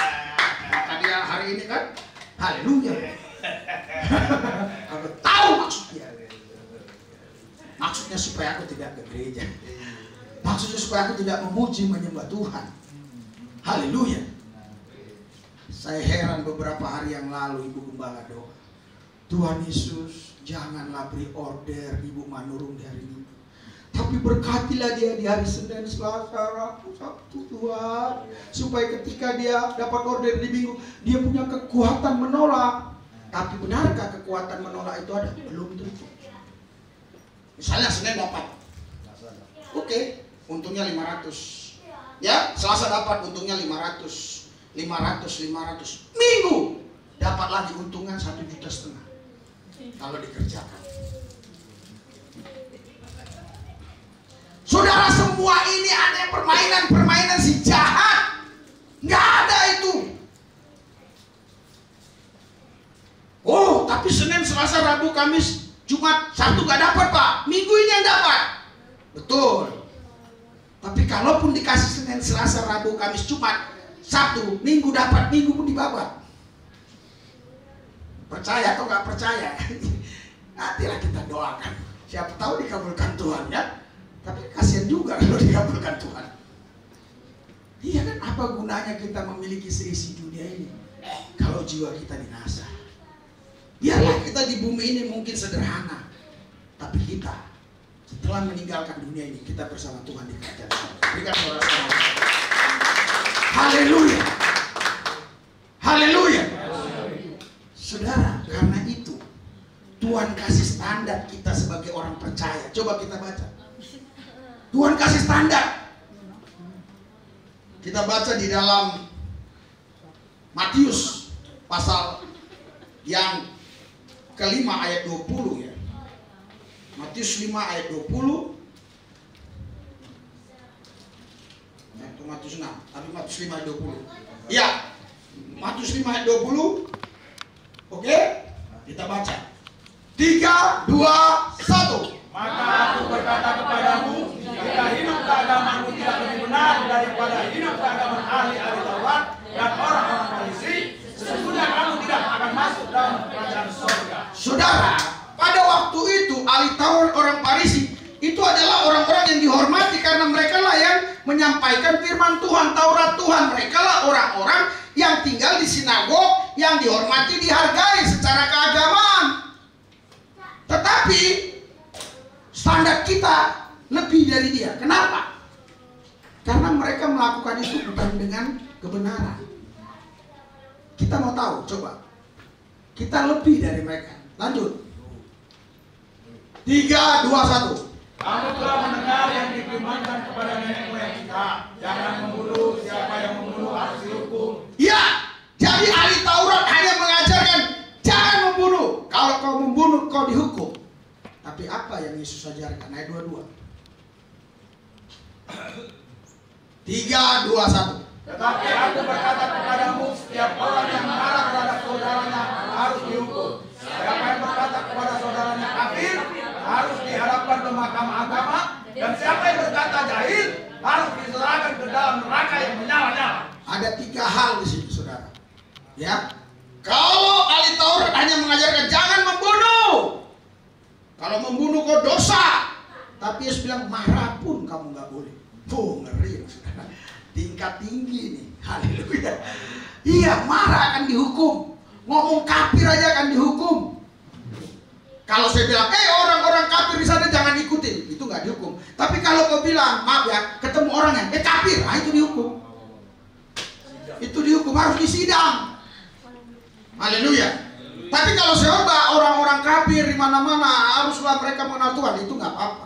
Maka dia hari ini kan, haleluya. Aku tahu maksudnya. Maksudnya supaya aku tidak ke gereja. Maksudnya supaya aku tidak memuji menyembah Tuhan. Haleluya. Saya heran beberapa hari yang lalu Ibu Gembala doa, Tuhan Yesus janganlah beri order Ibu Manurung di hari ini, tapi berkatilah dia di hari Senin, Selasa, Rabu, Sabtu Tuhan, supaya ketika dia dapat order di Minggu dia punya kekuatan menolak. Tapi benarkah kekuatan menolak itu ada? Belum tentu. Misalnya Senin dapat, oke, untungnya 500. Ya, Selasa dapat untungnya 500. Minggu dapat lagi untungan 1,5 juta kalau dikerjakan. Saudara, semua ini ada permainan si jahat. Nggak ada itu. Oh, tapi Senin, Selasa, Rabu, Kamis, Jumat, Sabtu nggak dapat, Pak. Minggu ini yang dapat. Betul. Tapi kalaupun dikasih Senin, Selasa, Rabu, Kamis, Jumat, Sabtu, Minggu dapat, Minggu pun dibabat. Percaya atau nggak percaya? Nantilah kita doakan. Siapa tahu dikabulkan Tuhan ya. Tapi kasihan juga kalau dikabulkan Tuhan. Iya kan, apa gunanya kita memiliki seisi dunia ini kalau jiwa kita binasa? Biarlah kita di bumi ini mungkin sederhana, tapi kita setelah meninggalkan dunia ini kita bersama Tuhan di kerajaan. Berikan suara-suara. Haleluya. Haleluya. Saudara, karena itu Tuhan kasih standar kita sebagai orang percaya. Coba kita baca. Tuhan kasih standar. Kita baca di dalam Matius pasal yang kelima ayat 20 ya. Matius 5 ayat 20. Matius 6, tapi Matius 5 ayat 20. Ya, Matius 5 ayat 20. Oke, kita baca. 3, 2, 1. Maka aku berkata kepadamu, jika hidup keagamaanmu tidak lebih benar daripada hidup keagamaan ahli-ahli Taurat dan orang-orang Farisi, sesungguhnya kamu tidak akan masuk dalam kerajaan surga. Saudara, pada waktu itu ahli Taurat, orang Farisi itu adalah orang-orang yang dihormati karena mereka lah yang menyampaikan firman Tuhan, Taurat Tuhan. Mereka lah orang-orang yang tinggal di sinagog, yang dihormati, dihargai secara keagamaan. Tetapi standar kita lebih dari dia. Kenapa? Karena mereka melakukan itu bukan dengan kebenaran. Kita mau tahu, coba. Kita lebih dari mereka. Lanjut. 3, 2, 1. Kamu telah mendengar yang difirmankan kepada nenek moyang kita, jangan membunuh, siapa yang membunuh harus dihukum. Ya, jadi ahli Taurat hanya mengajarkan jangan membunuh. Kalau kau membunuh, kau dihukum. Tapi apa yang Yesus ajarkan? Ayat 22. 3, 2, 1. Tetapi aku berkata kepadamu, setiap orang yang marah terhadap saudaranya harus dihukum. Siapa yang berkata kepada saudaranya kafir harus dihadapkan ke mahkamah agama, dan siapa yang berkata jahil harus diserahkan ke dalam neraka yang menyala-nyala. Ada 3 hal di sini, saudara. Ya, kalau ahli Taurat hanya mengajarkan jangan membunuh. Kalau membunuh kau dosa. Tapi Yesus bilang marah pun kamu nggak boleh. Tuh ngeri, saudara. Tingkat tinggi nih, haleluya. Iya, marah akan dihukum. Ngomong kafir aja akan dihukum. Kalau saya bilang, orang-orang kafir di sana jangan ikutin, itu nggak dihukum. Tapi kalau kau bilang, maaf ya, ketemu orangnya, kafir, itu dihukum. Itu dihukum, harus disidang. Haleluya. Tapi kalau seolah orang-orang kafir di mana-mana haruslah mereka mengenal Tuhan, itu nggak apa-apa.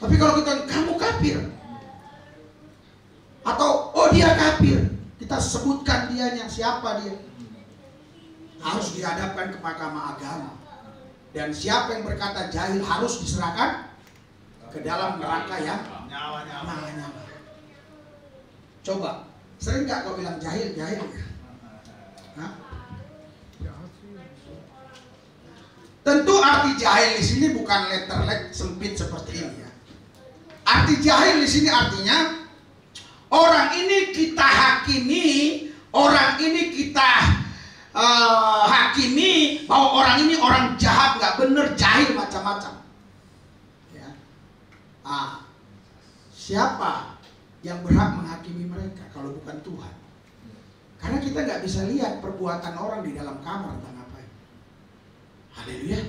Tapi kalau kita, kamu kafir, atau dia kafir, kita sebutkan dianya, siapa dia, harus dihadapkan ke mahkamah agama. Dan siapa yang berkata jahil harus diserahkan ke dalam neraka yang nyala-nyala. Coba, sering nggak kau bilang jahil? Hah? Tentu arti jahil di sini bukan letterlek sempit seperti ini ya. Arti jahil di sini artinya orang ini kita hakimi, orang ini kita hakimi bahwa orang ini orang jahat, nggak bener, jahil, macam-macam. Ya. Siapa yang berhak menghakimi mereka kalau bukan Tuhan? Karena kita nggak bisa lihat perbuatan orang di dalam kamar tentang apa. Haleluya,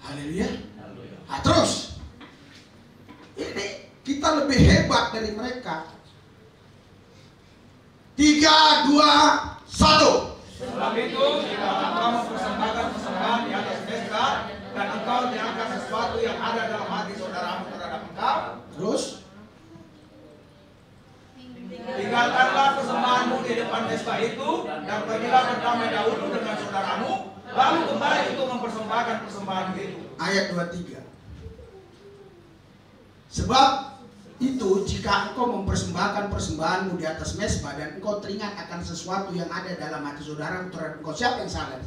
haleluya. Nah, terus ini kita lebih hebat dari mereka. 3, 2, 1. Sebab itu, jika engkau mempersembahkan persembahan di atas mezbah dan engkau diangkat sesuatu yang ada dalam hati saudaramu terhadap engkau, Terus tinggalkanlah persembahanmu di depan mezbah itu dan pergilah berdamai dahulu dengan saudaramu, lalu kembali untuk mempersembahkan persembahan itu. ayat 23. Sebab itu jika engkau mempersembahkan persembahanmu di atas mezbah dan engkau teringat akan sesuatu yang ada dalam hati saudara terhadap engkau, siapa yang salah?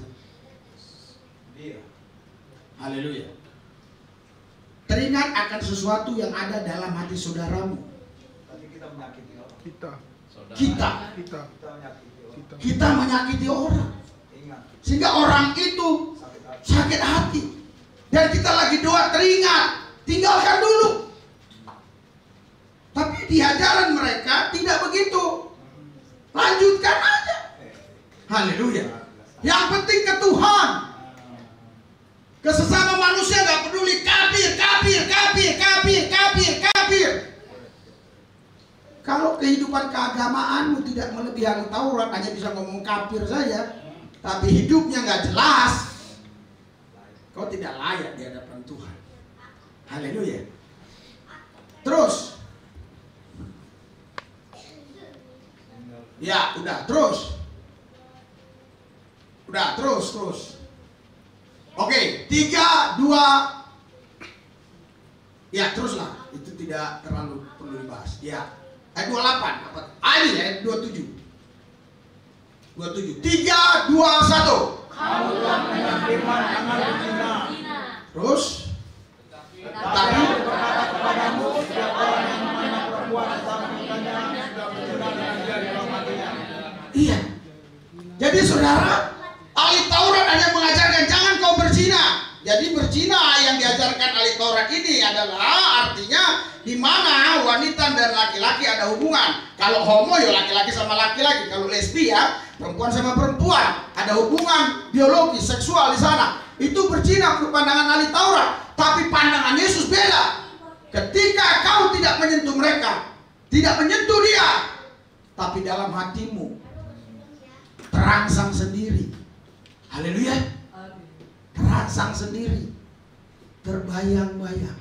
Dia. Haleluya. Teringat akan sesuatu yang ada dalam hati saudaramu. Tapi kita menyakiti orang. Kita menyakiti orang. kita menyakiti orang Ingat, sehingga orang itu sakit hati. sakit hati, dan kita lagi doa teringat, tinggalkan dulu. Tapi di ajaran mereka tidak begitu. Lanjutkan aja. Haleluya. Yang penting ke Tuhan. Ke sesama manusia nggak peduli. Kafir. Kalau kehidupan keagamaanmu tidak melebihi ahli Taurat, hanya bisa ngomong kafir saja, tapi hidupnya nggak jelas, kau tidak layak di hadapan Tuhan. Haleluya. Terus. Ya, udah, terus. Oke, 3, 2. Ya, teruslah. Itu tidak terlalu perlu dibahas. Ya. Ayat 28. Ayat 27. 27. 3, 2, 1. Kamu telah mendengar firman jangan berzina. Terus Tapi aku berkata kepadamu, setiap orang yang memandang perempuan atau menikahnya sudah berzina dengan dia di dalam hatinya. iya. Jadi saudara, ahli Taurat hanya mengajarkan jangan kau berzina. Jadi berzina yang diajarkan ahli Taurat ini adalah artinya di mana wanita dan laki-laki ada hubungan. Kalau homo ya laki-laki sama laki-laki, kalau lesbi ya perempuan sama perempuan, ada hubungan biologis seksual di sana. Itu berzina menurut pandangan ahli Taurat. Tapi pandangan Yesus beda. Ketika kau tidak menyentuh mereka, tidak menyentuh dia, tapi dalam hatimu terangsang sendiri. Haleluya. Terangsang sendiri, terbayang-bayang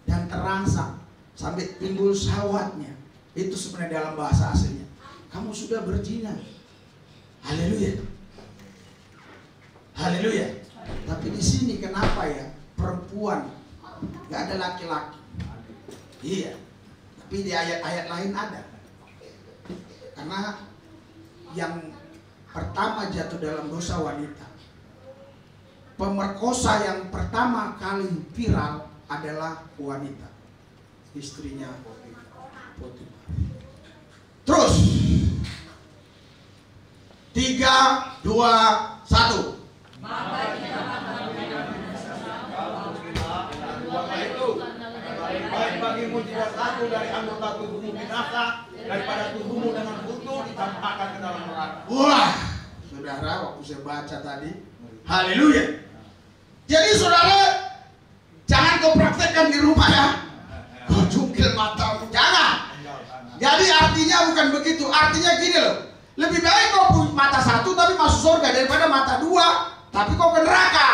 dan terangsang sampai timbul syahwatnya. Itu sebenarnya dalam bahasa aslinya. Kamu sudah berzina. Haleluya. Haleluya. Tapi di sini kenapa ya perempuan, nggak ada laki-laki? Iya. Tapi di ayat-ayat lain ada. Karena yang pertama jatuh dalam dosa wanita. Pemerkosa yang pertama kali viral adalah wanita, istrinya Potifar. Terus 3, 2, 1. Maka itu lebih baik bagimu jika satu dari anggota tubuhmu binasa daripada tubuhmu dengan utuh dicampakkan ke dalam neraka. Wah, saudara, waktu saya baca tadi, haleluya. Jadi saudara, jangan kau praktekkan di rumah ya. Kau jungkil matamu, jangan. Jadi artinya bukan begitu. Artinya gini loh, lebih baik kau punya mata satu tapi masuk surga daripada mata dua tapi kau ke neraka.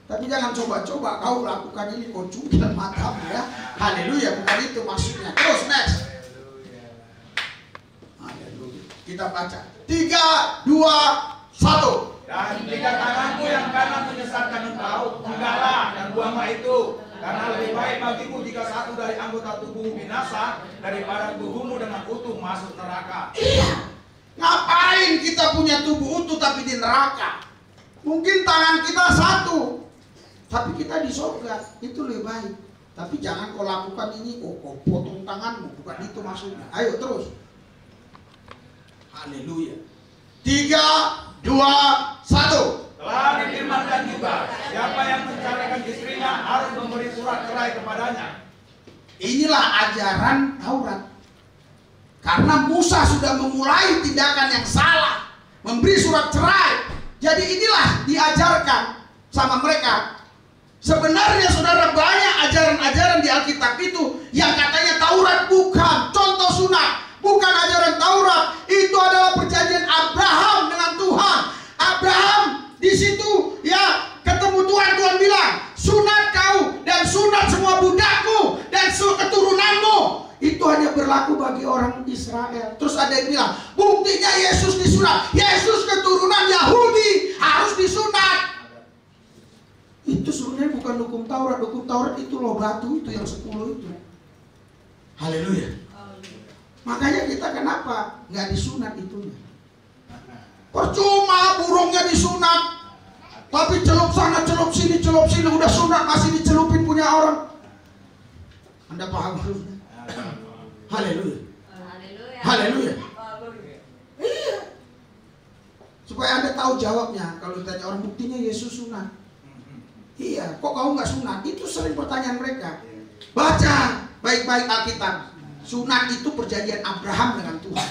Tapi jangan coba-coba kau lakukan ini, kau jungkil matamu ya. Haleluya, bukan itu maksudnya. Terus next. Haleluya. Kita baca 3, 2, 1. Dan jika tanganmu yang kanan menyesatkan engkau, enggaklah dan buanglah itu. Karena lebih baik bagimu jika satu dari anggota tubuhmu binasa daripada tubuhmu dengan utuh masuk neraka. Iya. Ngapain kita punya tubuh utuh tapi di neraka? Mungkin tangan kita satu, tapi kita di surga. Itu lebih baik. Tapi jangan kau lakukan ini, kau potong tanganmu. Bukan itu maksudnya. Ayo terus. Haleluya. 3, 2, 1. Telah difirmankan juga, siapa yang menceraikan istrinya harus memberi surat cerai kepadanya. Inilah ajaran Taurat. Karena Musa sudah memulai tindakan yang salah, memberi surat cerai. Jadi inilah diajarkan sama mereka. Sebenarnya saudara, banyak ajaran-ajaran di Alkitab itu yang katanya Taurat bukan. Contoh sunat, bukan ajaran Taurat. Itu adalah perjanjian Abraham dengan Tuhan. Abraham di situ ya ketemu Tuhan. Tuhan bilang, sunat kau dan sunat semua budakmu dan keturunanmu. Itu hanya berlaku bagi orang Israel. Terus ada yang bilang, buktinya Yesus disunat. Yesus keturunan Yahudi, harus disunat. Itu sebenarnya bukan hukum Taurat. Hukum Taurat itu loh batu itu yang 10 itu. Haleluya. Makanya kita kenapa nggak disunat itunya? Percuma burungnya disunat, tapi celup sana celup sini udah sunat masih dicelupin punya orang. Anda paham maksudnya? Haleluya. Haleluya. Iya. Supaya Anda tahu jawabnya. Kalau ditanya orang, buktinya Yesus sunat. Iya, kok kamu nggak sunat? Itu sering pertanyaan mereka. Baca baik-baik Alkitab. Sunat itu perjanjian Abraham dengan Tuhan.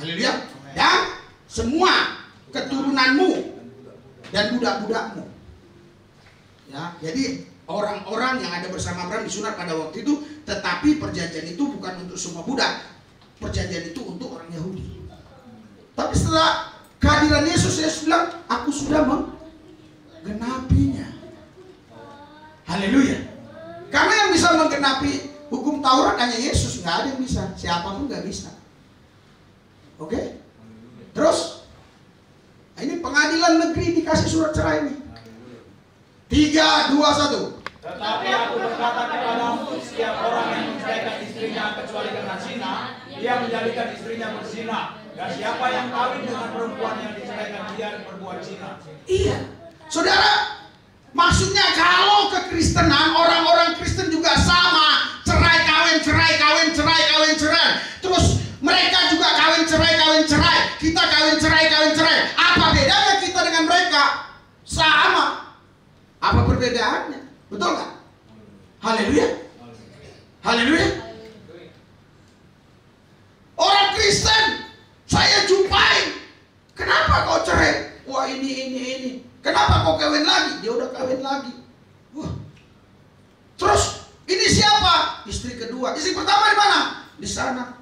Haleluya. Dan semua keturunanmu dan budak-budakmu. Ya, jadi orang-orang yang ada bersama Abraham disunat pada waktu itu, tetapi perjanjian itu bukan untuk semua budak. Perjanjian itu untuk orang Yahudi. Tapi setelah kehadiran Yesus, Yesus bilang, aku sudah menggenapinya. Haleluya. Karena yang bisa menggenapi hukum Taurat hanya Yesus, nggak ada yang bisa. Siapapun nggak bisa. Oke? Terus, ini pengadilan negeri dikasih surat cerai ini. 3, 2, 1. Tetapi aku berkata kepadamu, setiap orang yang menceraikan istrinya kecuali karena zina, ia menjadikan istrinya berzina. Dan siapa yang kawin dengan perempuan yang diceraikan dia berbuat zina. Iya. Saudara, maksudnya kalau kekristenan, orang-orang Kristen juga sama. Cerai, kawin, cerai, kawin, cerai, kawin, cerai. Terus mereka juga kawin, cerai, kawin, cerai. Kita kawin, cerai, kawin, cerai. Apa bedanya kita dengan mereka? Sama. Apa perbedaannya? Betul nggak? Haleluya. Haleluya. Orang Kristen saya jumpai, kenapa kau cerai? Wah ini. Kenapa kau kawin lagi? Dia udah kawin lagi. Wah. Terus ini siapa? Istri kedua. Istri pertama di mana? Di sana.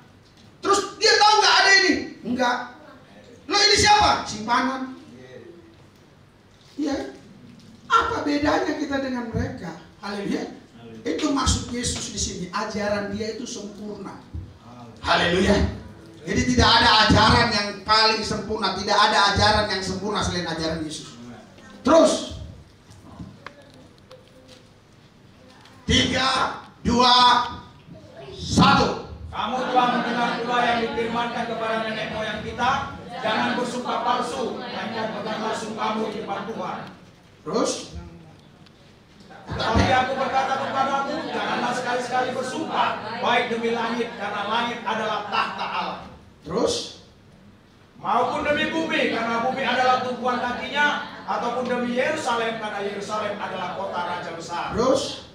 Terus dia tahu nggak ada ini? Enggak. Lo ini siapa? Simpanan. Iya. Apa bedanya kita dengan mereka? Haleluya. Itu maksud Yesus di sini. Ajaran dia itu sempurna. Haleluya. Jadi tidak ada ajaran yang paling sempurna, tidak ada ajaran yang sempurna selain ajaran Yesus. Terus 3, 2, 1. Kamu telah mendengar pula yang difirmankan kepada nenek moyang kita, jangan bersumpah palsu, melainkan peganglah sumpahmu di depan Tuhan. Terus Tetapi aku berkata kepadamu, janganlah sekali-sekali bersumpah, baik demi langit, karena langit adalah tahta Allah. Terus Maupun demi bumi, karena bumi adalah tumpuan kakinya, ataupun demi Yerusalem, karena Yerusalem adalah kota raja besar. Terus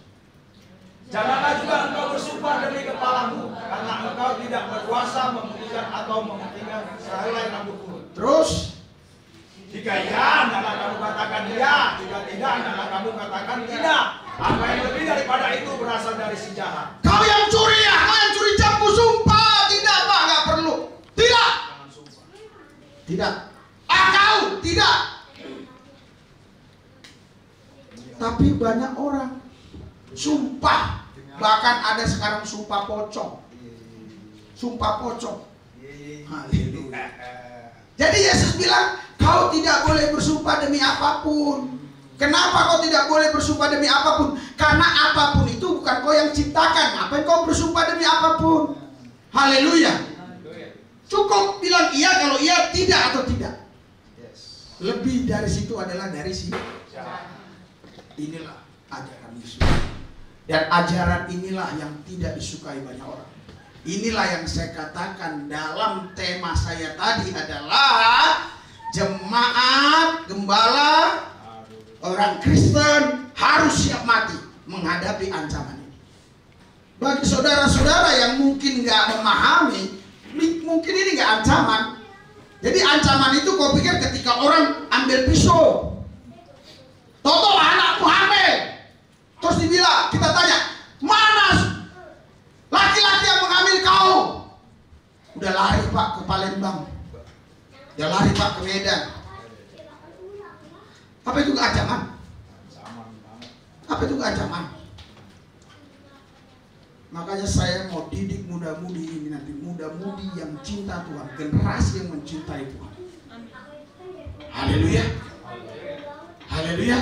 Janganlah juga engkau bersumpah demi kepalamu, karena engkau tidak berkuasa memutihkan atau menghentikan sehelai rambut pun. Terus Jika ya, hendaklah kamu katakan ya. Jika tidak, hendaklah kamu katakan tidak. Apa yang lebih daripada itu berasal dari si jahat. kau yang curi ya, kau yang curi jambu sumpah. Tidak Pak, nggak perlu. Tidak. Tidak. Kau tidak. Tapi banyak orang sumpah. Bahkan ada sekarang sumpah pocong. Sumpah pocong. Haleluya. Jadi Yesus bilang, kau tidak boleh bersumpah demi apapun. Kenapa kau tidak boleh bersumpah demi apapun? Karena apapun itu bukan kau yang ciptakan. Apa yang kau bersumpah demi apapun? Haleluya. Cukup bilang iya kalau iya, tidak atau tidak. Lebih dari situ adalah dari si. Inilah ajaran Yesus. Dan ajaran inilah yang tidak disukai banyak orang. Inilah yang saya katakan dalam tema saya tadi adalah jemaat, gembala, orang Kristen harus siap mati menghadapi ancaman ini. Bagi saudara-saudara yang mungkin nggak memahami, mungkin ini nggak ancaman. Jadi ancaman itu kau pikir ketika orang ambil pisau, toto anakku hamil, terus dibilang, kita tanya, mana laki-laki yang mengambil kau? Udah lari Pak ke Palembang, udah lari Pak ke Medan. Apa itu ancaman? Apa itu ancaman? Makanya saya mau didik muda-mudi ini nanti, muda-mudi yang cinta Tuhan, generasi yang mencintai Tuhan. Haleluya. Haleluya.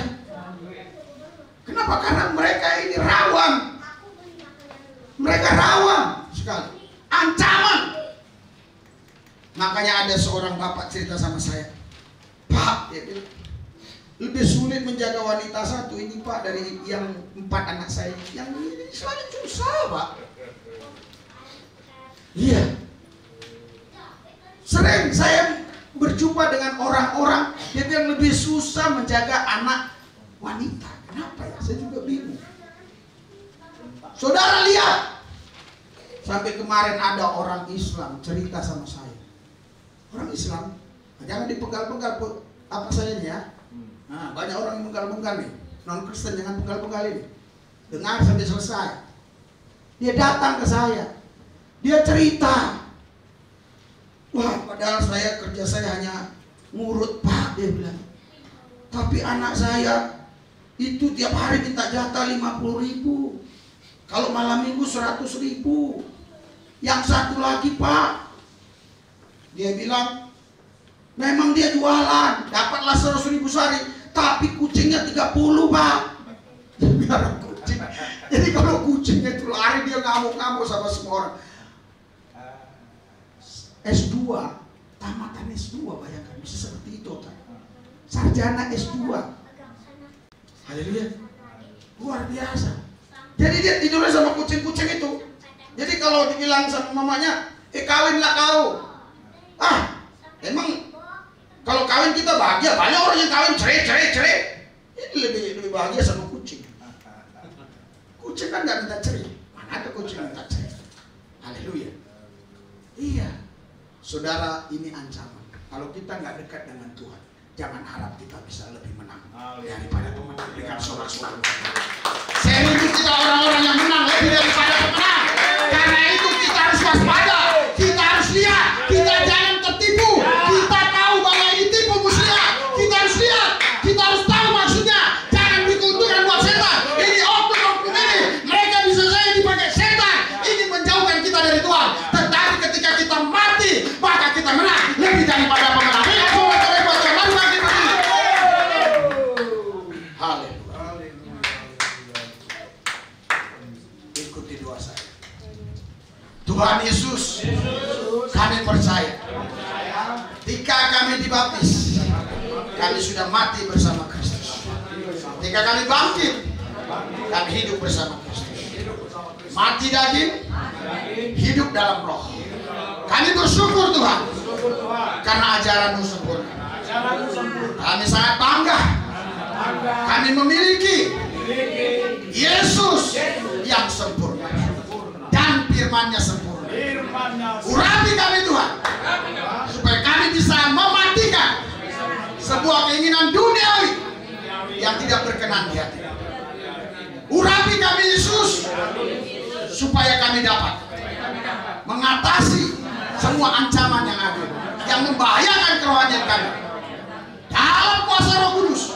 Kenapa? Karena mereka ini rawan. Mereka rawan sekali. Ancaman. Makanya ada seorang bapak cerita sama saya, Pak, dia bilang, lebih sulit menjaga wanita satu ini Pak dari yang 4 anak saya. Yang ini selalu susah Pak. Iya. Sering saya berjumpa dengan orang-orang dia bilang lebih susah menjaga anak wanita. Kenapa ya? Saya juga bingung. Saudara lihat, sampai kemarin ada orang Islam cerita sama saya. Orang Islam, jangan dipegal-pegal apa saya ini ya. Nah, banyak orang yang menggal-menggal nih. Non Kristen jangan penggal-penggal ini. Dengar sampai selesai. Dia datang ke saya. Dia cerita. Wah, padahal kerja saya hanya ngurut Pak, dia bilang. Tapi anak saya itu tiap hari minta jatah 50.000. Kalau malam minggu 100.000. Yang satu lagi Pak, dia bilang, memang dia jualan, dapatlah 100.000 sehari, tapi kucingnya 30 Pak. Biar kucing. Jadi kalau kucingnya itu lari, dia ngamuk-ngamuk sama semua orang. S2 tamatan S2, bayangkan bisa seperti itu kan. Sarjana S2. Haleluya. Luar biasa. Jadi dia tidurnya sama kucing-kucing itu. Jadi kalau dibilang sama mamanya, kawinlah kau. Emang kalau kawin kita bahagia, banyak orang yang kawin cerai. Ini lebih bahagia sama kucing. Kucing kan nggak minta cerai. Mana ada kucing minta cerai? Haleluya. Iya. Saudara, ini ancaman. Kalau kita nggak dekat dengan Tuhan, jangan harap kita bisa lebih menang daripada pemenang. Berikan sorak-sorak. Saya rindu kita orang-orang yang menang lebih daripada pemenang. Karena itu kita harus waspada. Kita harus lihat. Kita jangan tertipu. Kita tahu bahwa ini tipu muslihat. Kita harus lihat. Kita harus tahu maksudnya. Jangan dikuntungkan buat setan. Ini oknum-oknum ini. Mereka bisa saja dipakai setan. Ingin menjauhkan kita dari Tuhan. Tetapi ketika kita mati, maka kita menang lebih daripada pemenang. Ikuti doa saya. Tuhan Yesus, kami percaya ketika kami dibaptis, kami sudah mati bersama Kristus. Ketika kami bangkit, kami hidup bersama Kristus. Mati daging, hidup dalam roh. Kami bersyukur Tuhan karena ajaran-Mu sempurna. Kami sangat bangga. Kami memiliki Yesus yang sempurna dan firman-Nya sempurna. Urapi kami Tuhan, supaya kami bisa mematikan sebuah keinginan duniawi yang tidak berkenan di hati. Urapi kami Yesus, supaya kami dapat mengatasi semua ancaman yang ada, yang membahayakan kerohanian kami. Dalam kuasa Roh Kudus,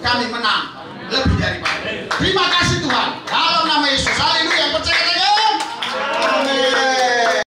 kami menang lebih daripada. Terima kasih Tuhan. Dalam nama Yesus. Haleluya. Percaya